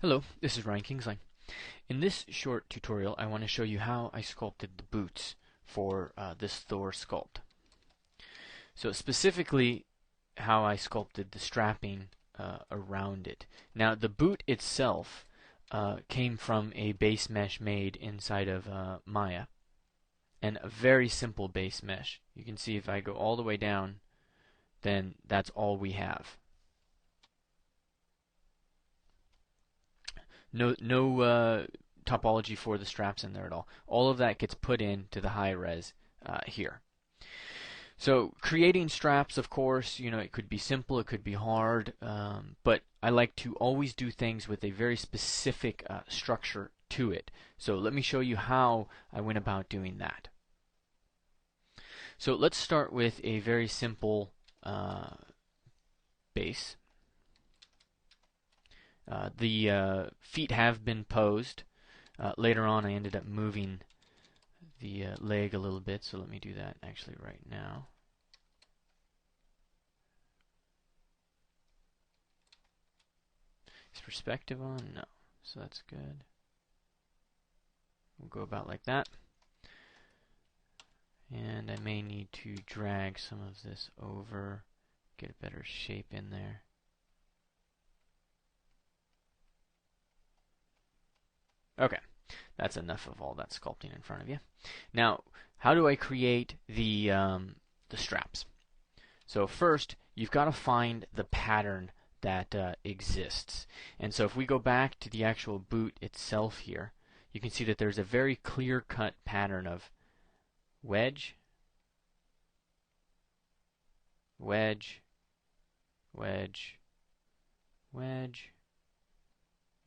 Hello, this is Ryan Kingslien. In this short tutorial, I want to show you how I sculpted the boots for this Thor sculpt. So specifically, how I sculpted the strapping around it. Now, the boot itself came from a base mesh made inside of Maya, and a very simple base mesh. You can see if I go all the way down, then that's all we have. No topology for the straps in there at all. All of that gets put into the high res here. So creating straps, of course, it could be simple, it could be hard, but I like to always do things with a very specific structure to it. So let me show you how I went about doing that. So let's start with a very simple base. The feet have been posed. Later on, I ended up moving the leg a little bit, so let me do that actually right now. Is perspective on? No. So that's good. We'll go about like that. And I may need to drag some of this over, get a better shape in there. Okay, that's enough of all that sculpting in front of you. Now, how do I create the straps? So first, you've got to find the pattern that exists. And so if we go back to the actual boot itself here, you can see that there's a very clear-cut pattern of wedge, wedge, wedge, wedge,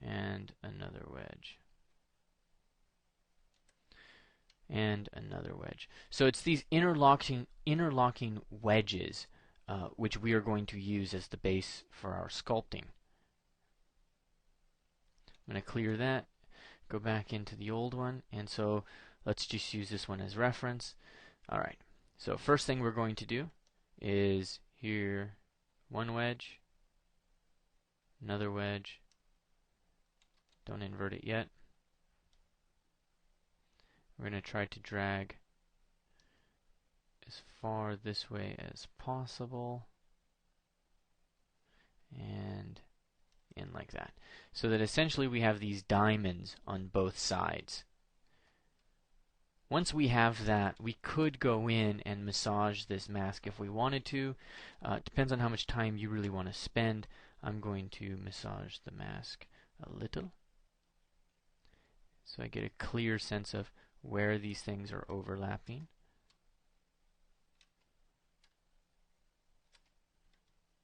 and another wedge. And another wedge. So it's these interlocking wedges which we are going to use as the base for our sculpting. I'm going to clear that, go back into the old one, and so let's just use this one as reference. Alright, so first thing we're going to do is here one wedge, another wedge, don't invert it yet. We're going to try to drag as far this way as possible and in like that. So that essentially we have these diamonds on both sides. Once we have that, we could go in and massage this mask if we wanted to. It depends on how much time you really want to spend. I'm going to massage the mask a little, so I get a clear sense of where these things are overlapping.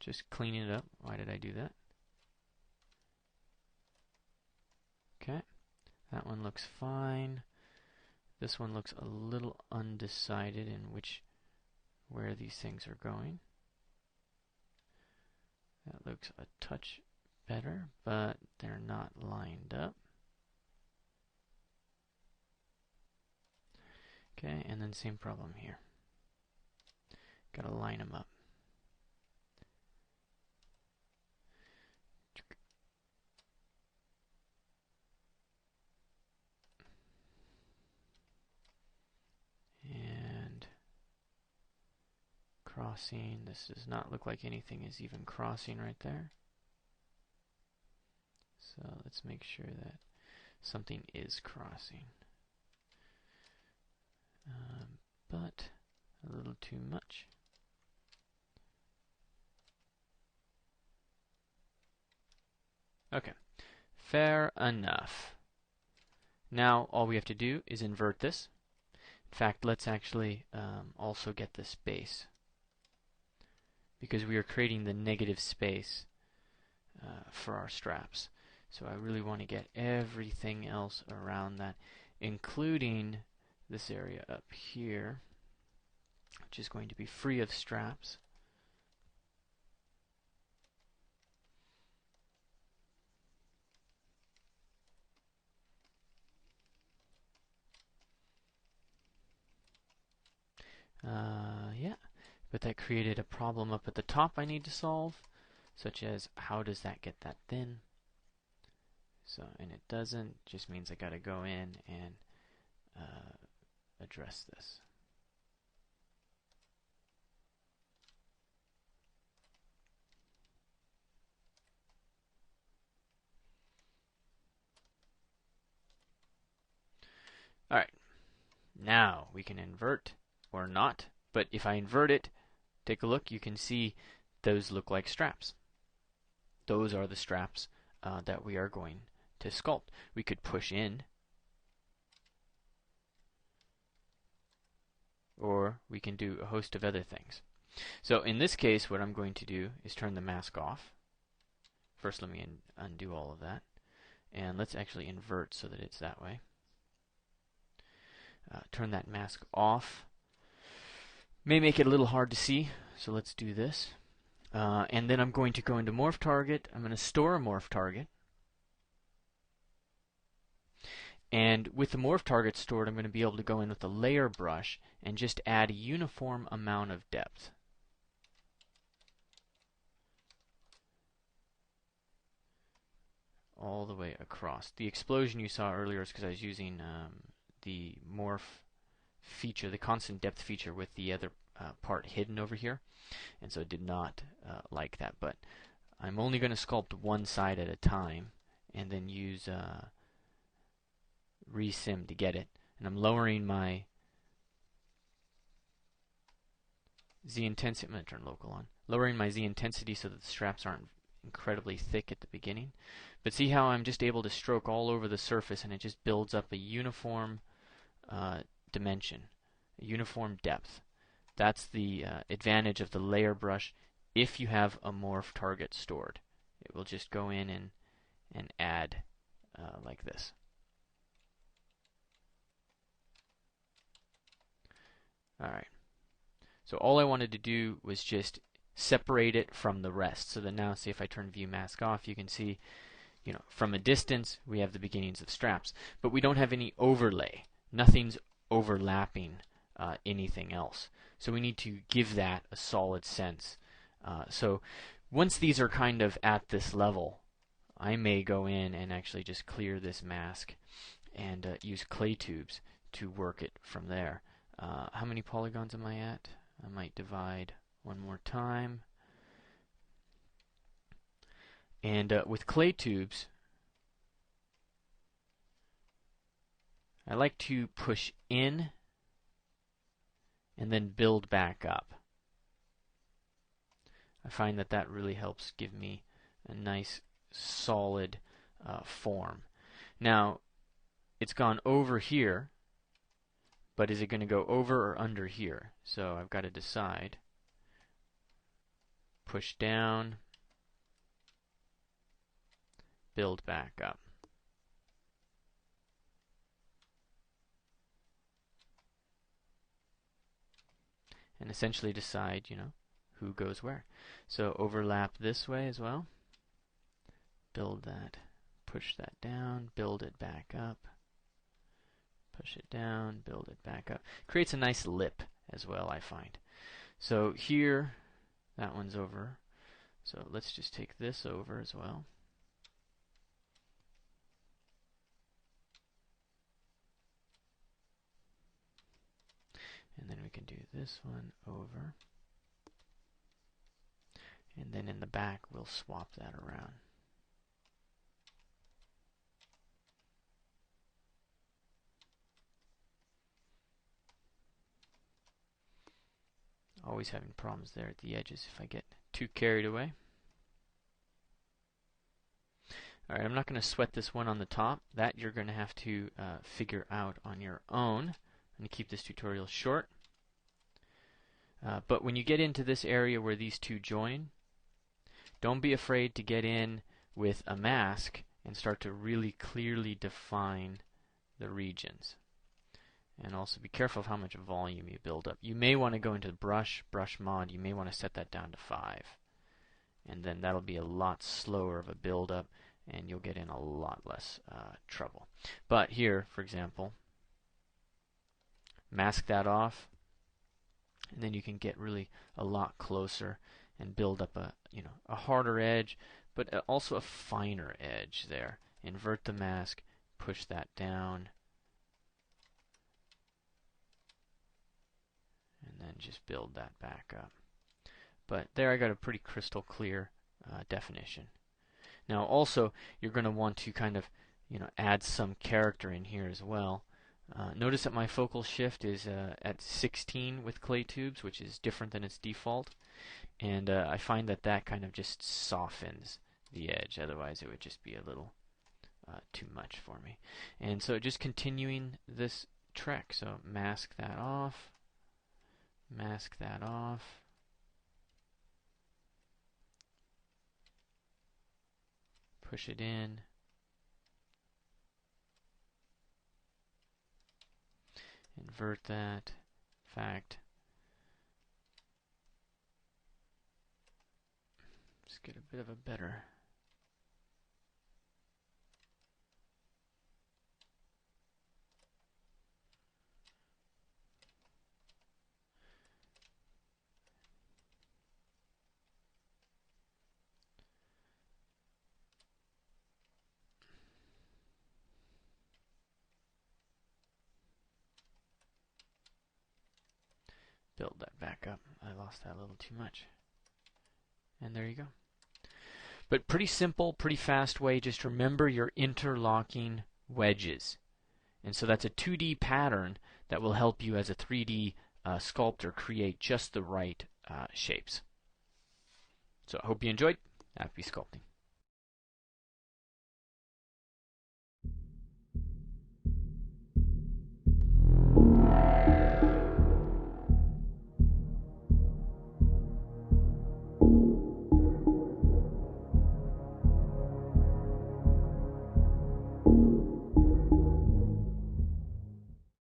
Just cleaning it up. Why did I do that? Okay, that one looks fine. This one looks a little undecided in where these things are going. That looks a touch better, but they're not lined up. Okay, and then same problem here. Gotta line them up. And crossing. This does not look like anything is even crossing right there. So let's make sure that something is crossing. But a little too much. Okay, fair enough. Now all we have to do is invert this. In fact, let's actually also get this base, because we are creating the negative space for our straps. So I really want to get everything else around that, including this area up here, which is going to be free of straps. Yeah, but that created a problem up at the top I need to solve, such as how does that get that thin? So, and it doesn't, just means I gotta go in and address this. Alright, now we can invert or not, but if I invert it, take a look, you can see those look like straps. Those are the straps that we are going to sculpt. We could push in, or we can do a host of other things. So in this case, what I'm going to do is turn the mask off. First, let me undo all of that. And let's actually invert so that it's that way. Turn that mask off. May make it a little hard to see, so let's do this. And then I'm going to go into Morph Target. I'm going to store a Morph Target. And with the Morph Target stored, I'm going to be able to go in with the Layer Brush and just add a uniform amount of depth. All the way across. The explosion you saw earlier is because I was using the morph feature, the constant depth feature, with the other part hidden over here, and so it did not like that. But I'm only going to sculpt one side at a time, and then use resim to get it. And I'm lowering my Z intensity. I'm going to turn local on. Lowering my Z intensity so that the straps aren't incredibly thick at the beginning. But see how I'm just able to stroke all over the surface, and it just builds up a uniform dimension, a uniform depth. That's the advantage of the layer brush if you have a morph target stored. It will just go in and add like this. Alright. So all I wanted to do was just separate it from the rest. So that now, see, if I turn view mask off, you can see, you know, from a distance we have the beginnings of straps, but we don't have any overlay. Nothing's overlapping anything else. So we need to give that a solid sense. So once these are kind of at this level, I may go in and actually just clear this mask and use clay tubes to work it from there. How many polygons am I at? I might divide one more time. And with clay tubes, I like to push in and then build back up. I find that that really helps give me a nice solid form. Now, it's gone over here, but is it going to go over or under here? So I've got to decide. Push down, build back up. And essentially decide, you know, who goes where. So overlap this way as well. Build that, push that down, build it back up. Push it down, build it back up. Creates a nice lip as well, I find. So here, that one's over. So let's just take this over as well. And then we can do this one over. And then in the back, we'll swap that around. Always having problems there at the edges if I get too carried away. Alright, I'm not going to sweat this one on the top. That you're going to have to figure out on your own. I'm going to keep this tutorial short. But when you get into this area where these two join, don't be afraid to get in with a mask and start to really clearly define the regions. And also be careful of how much volume you build up. You may want to go into brush mod. You may want to set that down to 5. And then that'll be a lot slower of a build up, and you'll get in a lot less trouble. But here, for example, mask that off, and then you can get really a lot closer and build up a, you know, a harder edge, but also a finer edge there. invert the mask, push that down, and then just build that back up. But there I got a pretty crystal clear definition. Now also, you're going to want to kind of add some character in here as well. Notice that my focal shift is at 16 with clay tubes, which is different than its default. And I find that that kind of just softens the edge. Otherwise, it would just be a little too much for me. And so just continuing this trek. So mask that off. Mask that off. Push it in. Invert that. In fact, let's get a bit of a better. Build that back up. I lost that a little too much. And there you go. But pretty simple, pretty fast way. Just remember your interlocking wedges. And so that's a 2D pattern that will help you as a 3D sculptor create just the right shapes. So I hope you enjoyed. Happy sculpting.